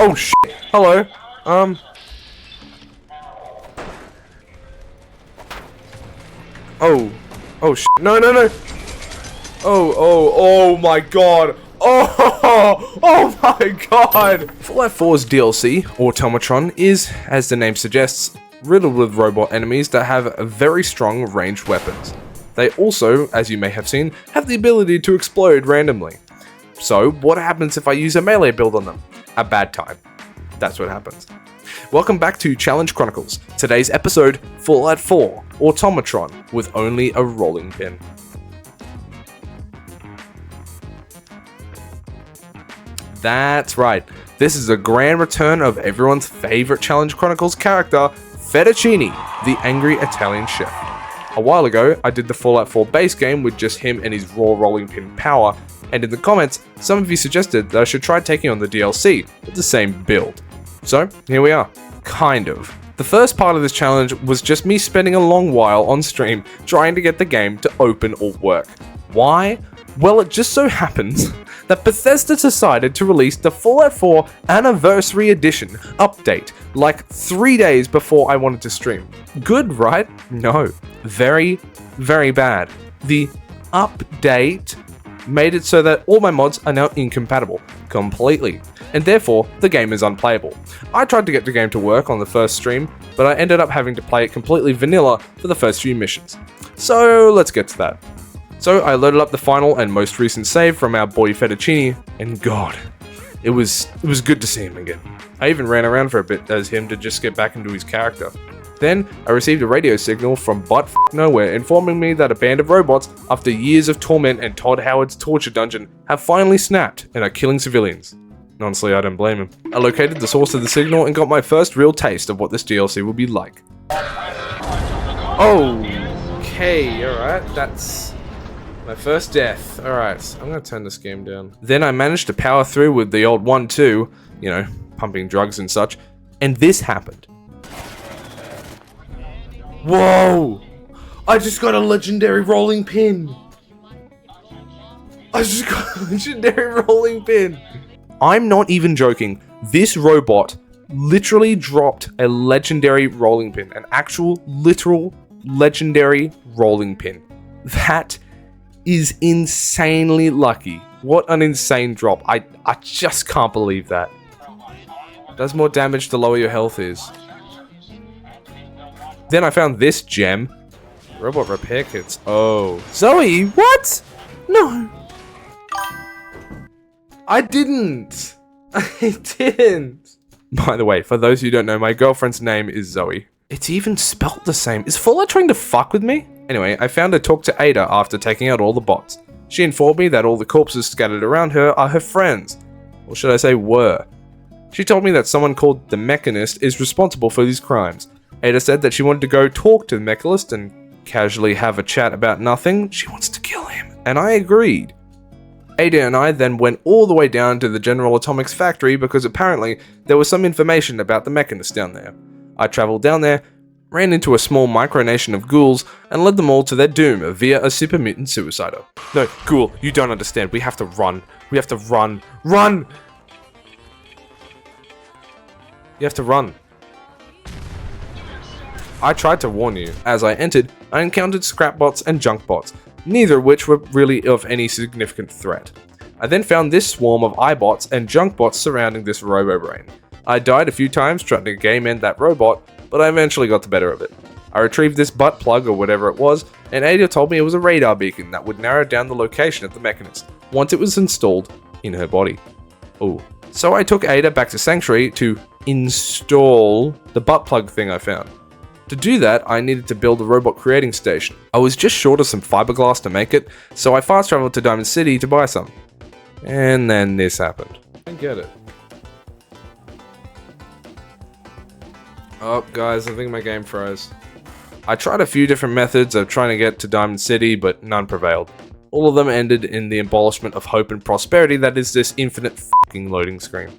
Oh shit! Hello. Oh. Oh shit! No, no, no! Oh my god! Oh, oh my god! Fallout 4's DLC, Automatron, is, as the name suggests, riddled with robot enemies that have very strong ranged weapons. They also, as you may have seen, have the ability to explode randomly. So, what happens if I use a melee build on them? A bad time. That's what happens. Welcome back to Challenge Chronicles. Today's episode, Fallout 4, Automatron, with only a rolling pin. That's right, this is a grand return of everyone's favourite Challenge Chronicles character, Fettuccine, the angry Italian chef. A while ago, I did the Fallout 4 base game with just him and his raw rolling pin power, and in the comments, some of you suggested that I should try taking on the DLC with the same build. So, here we are. Kind of. The first part of this challenge was just me spending a long while on stream trying to get the game to open or work. Why? Well, it just so happens that Bethesda decided to release the Fallout 4 Anniversary Edition update like 3 days before I wanted to stream. Good, right? No. Very, very bad. The update made it so that all my mods are now incompatible. Completely. And therefore, the game is unplayable. I tried to get the game to work on the first stream, but I ended up having to play it completely vanilla for the first few missions. So, let's get to that. So, I loaded up the final and most recent save from our boy Fettuccine, and god, it was good to see him again. I even ran around for a bit as him to just get back into his character. Then, I received a radio signal from butt nowhere informing me that a band of robots, after years of torment and Todd Howard's torture dungeon, have finally snapped and are killing civilians. Honestly, I don't blame him. I located the source of the signal and got my first real taste of what this DLC will be like. Okay, alright, that's my first death. Alright, I'm gonna turn this game down. Then I managed to power through with the old 1-2, you know, pumping drugs and such, and this happened. Whoa! I just got a legendary rolling pin! I just got a legendary rolling pin! I'm not even joking. This robot literally dropped a legendary rolling pin. An actual, literal, legendary rolling pin. That is insanely lucky. What an insane drop. I just can't believe that. Does more damage the lower your health is. Then I found this gem. Robot repair kits. Oh. Zoe, what? No. I didn't. I didn't. By the way, for those who don't know, my girlfriend's name is Zoe. It's even spelt the same. Is Fallout trying to fuck with me? Anyway, I found her talk to Ada after taking out all the bots. She informed me that all the corpses scattered around her are her friends. Or should I say were. She told me that someone called the Mechanist is responsible for these crimes. Ada said that she wanted to go talk to the Mechanist and casually have a chat about nothing. She wants to kill him. And I agreed. Ada and I then went all the way down to the General Atomics factory because apparently there was some information about the Mechanist down there. I travelled down there, ran into a small micronation of ghouls, and led them all to their doom via a super mutant suicider. No, ghoul, you don't understand. We have to run. We have to run. Run! You have to run. I tried to warn you. As I entered, I encountered scrap bots and junk bots, neither of which were really of any significant threat. I then found this swarm of iBots and junk bots surrounding this robo-brain. I died a few times trying to game end that robot, but I eventually got the better of it. I retrieved this butt plug or whatever it was, and Ada told me it was a radar beacon that would narrow down the location of the Mechanist, once it was installed in her body. Ooh. So I took Ada back to Sanctuary to install the butt plug thing I found. To do that, I needed to build a robot creating station. I was just short of some fiberglass to make it, so I fast traveled to Diamond City to buy some. And then this happened. I get it. Oh, guys, I think my game froze. I tried a few different methods of trying to get to Diamond City, but none prevailed. All of them ended in the abolishment of hope and prosperity that is this infinite fucking loading screen.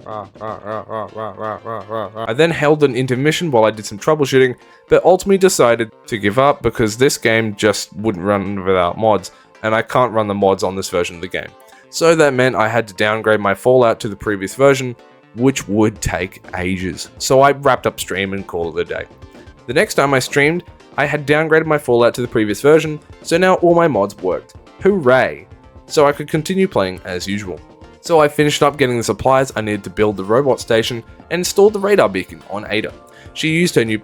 I then held an intermission while I did some troubleshooting, but ultimately decided to give up because this game just wouldn't run without mods, and I can't run the mods on this version of the game. So that meant I had to downgrade my Fallout to the previous version, which would take ages. So I wrapped up stream and called it a day. The next time I streamed, I had downgraded my Fallout to the previous version, so now all my mods worked. Hooray! So I could continue playing as usual. So I finished up getting the supplies I needed to build the robot station and installed the radar beacon on Ada. She used her new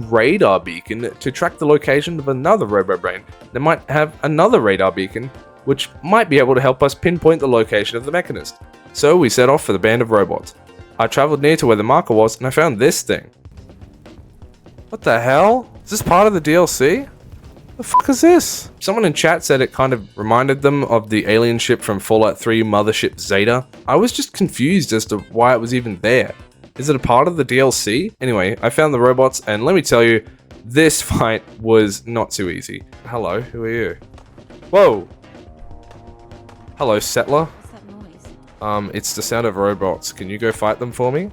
radar beacon to track the location of another robo-brain that might have another radar beacon, which might be able to help us pinpoint the location of the Mechanist. So we set off for the band of robots. I travelled near to where the marker was and I found this thing. What the hell? Is this part of the DLC? The fuck is this? Someone in chat said it kind of reminded them of the alien ship from Fallout 3 Mothership Zeta. I was just confused as to why it was even there. Is it a part of the DLC? Anyway, I found the robots and let me tell you, this fight was not too easy. Hello, who are you? Whoa! Hello, settler. What's that noise? It's the sound of robots. Can you go fight them for me?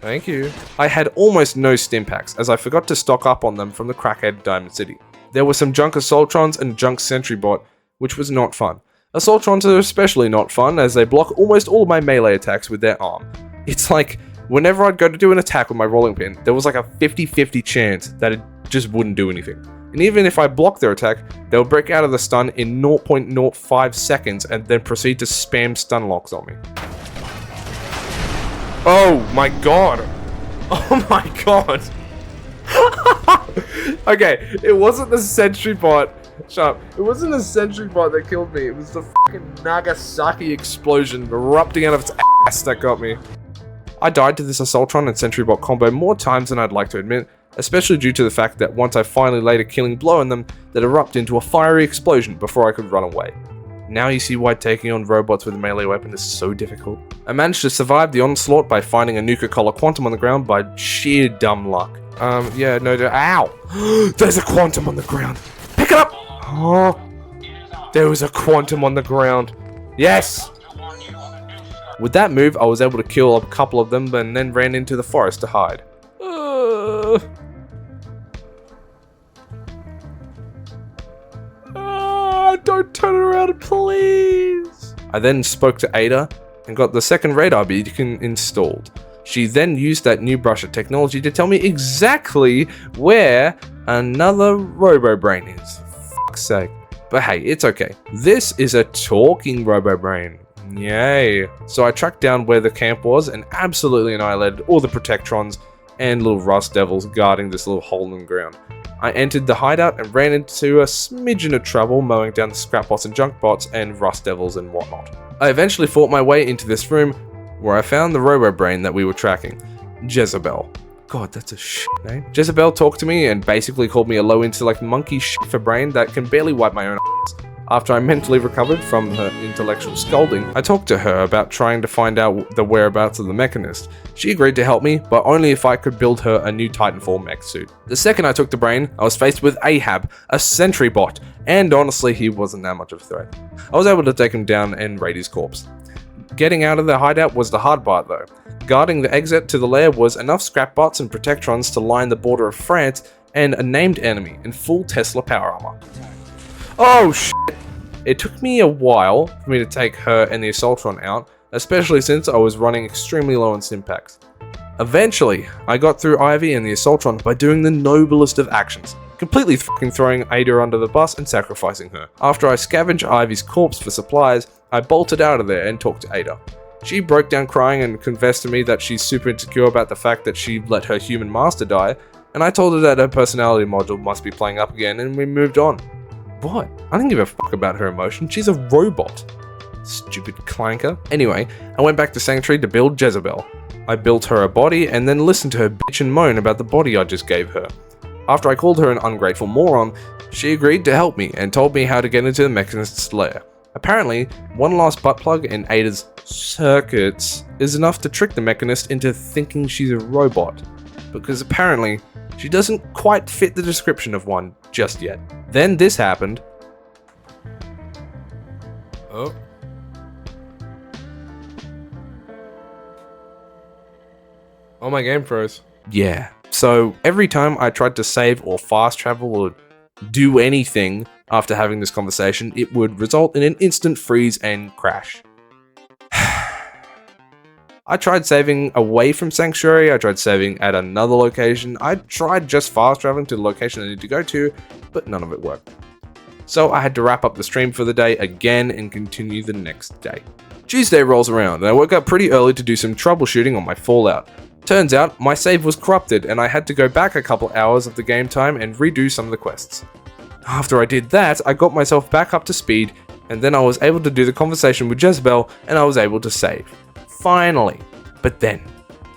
Thank you. I had almost no stim packs as I forgot to stock up on them from the crackhead Diamond City. There were some junk Assaultrons and junk Sentry Bot, which was not fun. Assaultrons are especially not fun as they block almost all of my melee attacks with their arm. It's like, whenever I'd go to do an attack with my rolling pin, there was like a 50-50 chance that it just wouldn't do anything. And even if I blocked their attack, they'll break out of the stun in 0.05 seconds and then proceed to spam stun locks on me. Oh my god! Oh my god! Okay, it wasn't the Sentry Bot. Shut up. It wasn't the Sentry Bot that killed me. It was the fucking Nagasaki explosion erupting out of its ass that got me. I died to this Assaultron and Sentry Bot combo more times than I'd like to admit, especially due to the fact that once I finally laid a killing blow on them, they'd erupt into a fiery explosion before I could run away. Now you see why taking on robots with a melee weapon is so difficult. I managed to survive the onslaught by finding a Nuka-Cola Quantum on the ground by sheer dumb luck. Ow! There's a Quantum on the ground! Pick it up! Oh, there was a Quantum on the ground. Yes! With that move, I was able to kill a couple of them and then ran into the forest to hide. Don't turn around, please! I then spoke to Ada and got the second radar beacon installed. She then used that new brusher technology to tell me exactly where another robo-brain is. Fuck's sake. But hey, it's okay. This is a talking robo-brain. Yay. So I tracked down where the camp was and absolutely annihilated all the Protectrons and little Rust Devils guarding this little hole in the ground. I entered the hideout and ran into a smidgen of trouble mowing down the scrap bots and junk bots and Rust Devils and whatnot. I eventually fought my way into this room where I found the robo-brain that we were tracking, Jezebel. God, that's a shit name. Jezebel talked to me and basically called me a low intellect monkey shit for brain that can barely wipe my own ass. After I mentally recovered from her intellectual scolding, I talked to her about trying to find out the whereabouts of the Mechanist. She agreed to help me, but only if I could build her a new Titanfall mech suit. The second I took the brain, I was faced with Ahab, a sentry bot, and honestly he wasn't that much of a threat. I was able to take him down and raid his corpse. Getting out of the hideout was the hard part though. Guarding the exit to the lair was enough scrap bots and Protectrons to line the border of France and a named enemy in full Tesla power armor. Oh shit! It took me a while for me to take her and the Assaultron out, especially since I was running extremely low on Stimpaks. Eventually, I got through Ivy and the Assaultron by doing the noblest of actions, completely fucking throwing Ada under the bus and sacrificing her. After I scavenged Ivy's corpse for supplies, I bolted out of there and talked to Ada. She broke down crying and confessed to me that she's super insecure about the fact that she let her human master die, and I told her that her personality module must be playing up again and we moved on. What? I didn't give a fuck about her emotion, she's a robot. Stupid clanker. Anyway, I went back to Sanctuary to build Jezebel. I built her a body and then listened to her bitch and moan about the body I just gave her. After I called her an ungrateful moron, she agreed to help me and told me how to get into the Mechanist's lair. Apparently, one last butt plug in Ada's circuits is enough to trick the Mechanist into thinking she's a robot, because apparently she doesn't quite fit the description of one just yet. Then this happened. Oh. Oh, my game froze. Yeah. So every time I tried to save or fast travel or do anything after having this conversation, it would result in an instant freeze and crash. I tried saving away from Sanctuary, I tried saving at another location, I tried just fast traveling to the location I need to go to, but none of it worked. So I had to wrap up the stream for the day again and continue the next day. Tuesday rolls around and I woke up pretty early to do some troubleshooting on my Fallout. Turns out my save was corrupted and I had to go back a couple hours of the game time and redo some of the quests. After I did that, I got myself back up to speed and then I was able to do the conversation with Jezebel and I was able to save. Finally. But then,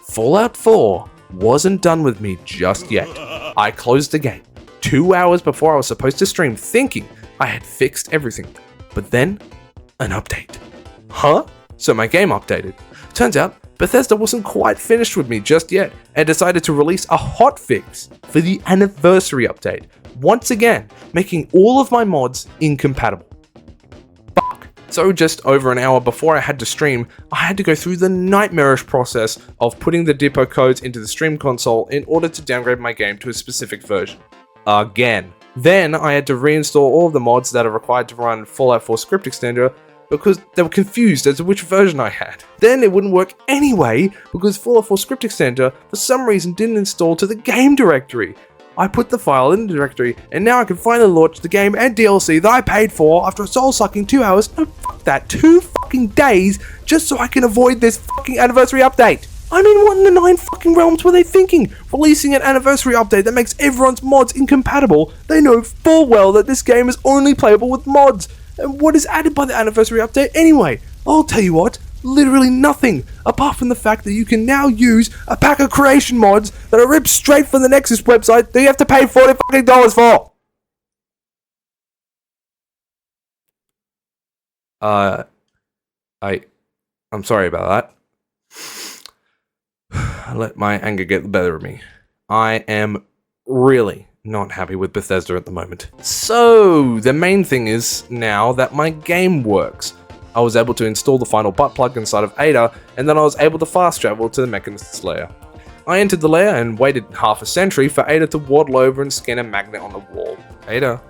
Fallout 4 wasn't done with me just yet. I closed the game 2 hours before I was supposed to stream thinking I had fixed everything. But then, an update. Huh? So my game updated. Turns out, Bethesda wasn't quite finished with me just yet and decided to release a hotfix for the anniversary update, once again making all of my mods incompatible. Fuck. So just over an hour before I had to stream, I had to go through the nightmarish process of putting the depot codes into the stream console in order to downgrade my game to a specific version. Again. Then I had to reinstall all of the mods that are required to run Fallout 4 script extender because they were confused as to which version I had. Then it wouldn't work anyway because Fallout 4 script extender for some reason didn't install to the game directory. I put the file in the directory and now I can finally launch the game and DLC that I paid for after a soul-sucking 2 hours, no fuck that, 2 fucking days just so I can avoid this fucking anniversary update. I mean, what in the 9 fucking realms were they thinking? Releasing an anniversary update that makes everyone's mods incompatible. They know full well that this game is only playable with mods. And what is added by the anniversary update anyway? I'll tell you what, literally nothing, apart from the fact that you can now use a pack of creation mods that are ripped straight from the Nexus website that you have to pay $40 fucking for. I'm sorry about that. I let my anger get the better of me. I am really not happy with Bethesda at the moment. So, the main thing is now that my game works. I was able to install the final butt plug inside of Ada, and then I was able to fast travel to the Mechanist's lair. I entered the lair and waited half a century for Ada to waddle over and scan a magnet on the wall. Ada?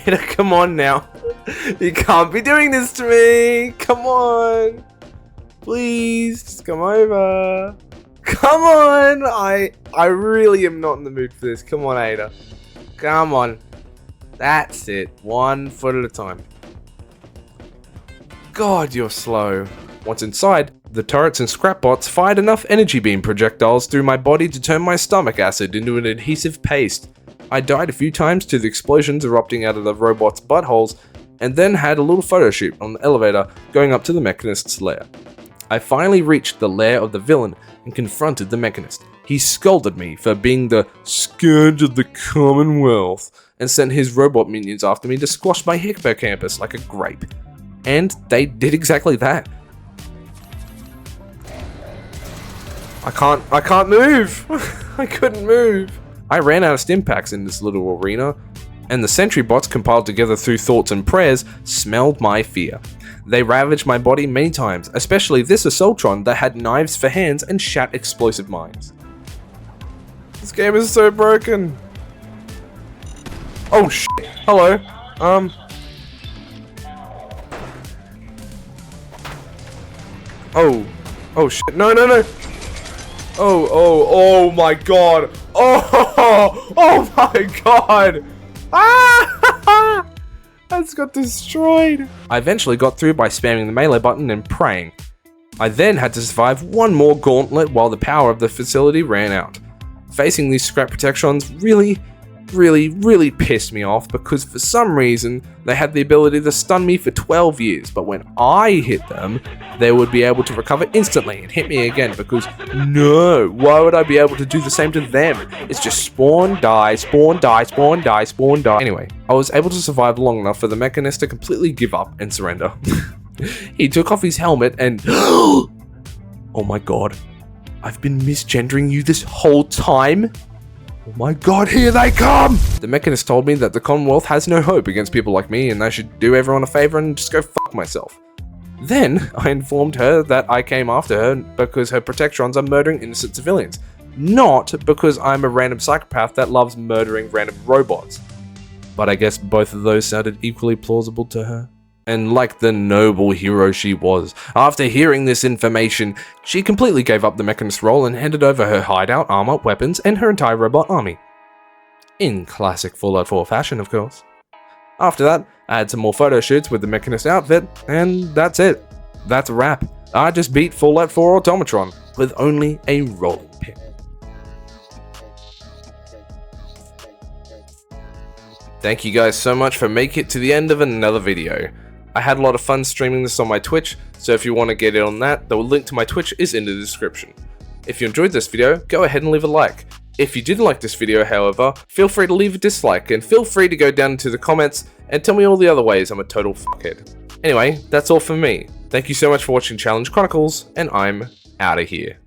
Ada, come on now. You can't be doing this to me. Come on. Please, just come over. Come on! I really am not in the mood for this. Come on, Ada. Come on. That's it. 1 foot at a time. God, you're slow. Once inside, the turrets and scrap bots fired enough energy beam projectiles through my body to turn my stomach acid into an adhesive paste. I died a few times to the explosions erupting out of the robots' buttholes, and then had a little photo shoot on the elevator going up to the Mechanist's lair. I finally reached the lair of the villain and confronted the Mechanist. He scolded me for being the scourge of the Commonwealth and sent his robot minions after me to squash my hippocampus like a grape. And they did exactly that. I can't move! I couldn't move! I ran out of stim packs in this little arena, and the sentry bots compiled together through thoughts and prayers smelled my fear. They ravaged my body many times, especially this Assaultron that had knives for hands and shat explosive mines. This game is so broken. Oh shit. Hello. Oh shit. No. Oh my god. Oh my god. Ah! I just got destroyed. I eventually got through by spamming the melee button and praying. I then had to survive one more gauntlet while the power of the facility ran out. Facing these scrap protections really pissed me off because for some reason they had the ability to stun me for 12 years, but when I hit them, they would be able to recover instantly and hit me again because no, why would I be able to do the same to them? It's just spawn, die, spawn, die, spawn, die, spawn, die. Anyway, I was able to survive long enough for the Mechanist to completely give up and surrender. He took off his helmet and oh my god, I've been misgendering you this whole time? Oh my god, here they come! The Mechanist told me that the Commonwealth has no hope against people like me and I should do everyone a favor and just go fuck myself. Then I informed her that I came after her because her Protectrons are murdering innocent civilians, not because I'm a random psychopath that loves murdering random robots. But I guess both of those sounded equally plausible to her. And like the noble hero she was, after hearing this information, she completely gave up the Mechanist role and handed over her hideout, armor, weapons, and her entire robot army. In classic Fallout 4 fashion, of course. After that, I had some more photo shoots with the Mechanist outfit, and that's it. That's a wrap. I just beat Fallout 4 Automatron with only a rolling pin. Thank you guys so much for making it to the end of another video. I had a lot of fun streaming this on my Twitch, so if you want to get in on that, the link to my Twitch is in the description. If you enjoyed this video, go ahead and leave a like. If you didn't like this video, however, feel free to leave a dislike, and feel free to go down to the comments and tell me all the other ways I'm a total fuckhead. Anyway, that's all from me. Thank you so much for watching Challenge Chronicles, and I'm outta here.